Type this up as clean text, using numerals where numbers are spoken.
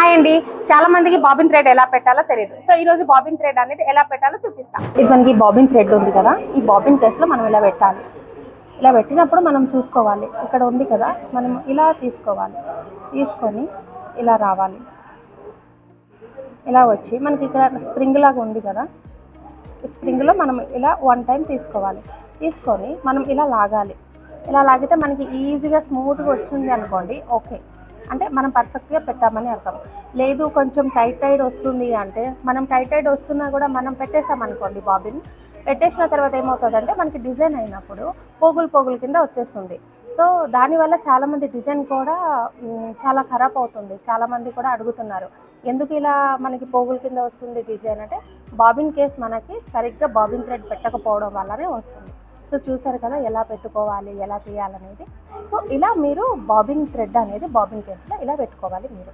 Hi అండి, చాలా మందికి బాబిన్ థ్రెడ్ ఎలా పెట్టాలో తెలియదు. సో ఈ రోజు బాబిన్ థ్రెడ్ అనేది ఎలా పెట్టాలో చూపిస్తాం. ఇది మనకి బాబిన్ థ్రెడ్ ఉంది కదా, ఈ బాబిన్ కేసులో మనం ఇలా పెట్టాలి. ఇలా పెట్టినప్పుడు మనం చూసుకోవాలి, ఇక్కడ ఉంది కదా, మనం ఇలా తీసుకోవాలి. తీసుకొని ఇలా రావాలి. ఇలా వచ్చి మనకి ఇక్కడ స్ప్రింగ్ లాగా ఉంది కదా, ఈ స్ప్రింగ్లో మనం ఇలా 1 టైం తీసుకోవాలి. తీసుకొని మనం ఇలా లాగాలి. ఇలా లాగితే మనకి ఈజీగా స్మూత్గా వచ్చింది అనుకోండి, ఓకే అంటే మనం పర్ఫెక్ట్గా పెట్టామని అర్థం. లేదు కొంచెం టైట్ వస్తుంది అంటే, మనం టైట్ వస్తున్నా కూడా మనం పెట్టేసామనుకోండి, బాబిన్ పెట్టేసిన తర్వాత ఏమవుతుందంటే మనకి డిజైన్ అయినప్పుడు పోగులు కింద వచ్చేస్తుంది. సో దానివల్ల చాలామంది డిజైన్ కూడా చాలా ఖరాబ్ అవుతుంది. చాలామంది కూడా అడుగుతున్నారు, ఎందుకు ఇలా మనకి పోగుల కింద వస్తుంది డిజైన్ అంటే, బాబిన్ కేస్ మనకి సరిగ్గా బాబిన్ థ్రెడ్ పెట్టకపోవడం వల్లనే వస్తుంది. సో చూసారు కదా ఎలా పెట్టుకోవాలి, ఎలా తీయాలనేది. సో ఇలా మీరు బాబిన్ థ్రెడ్ అనేది బాబిన్ కేసులో ఇలా పెట్టుకోవాలి మీరు.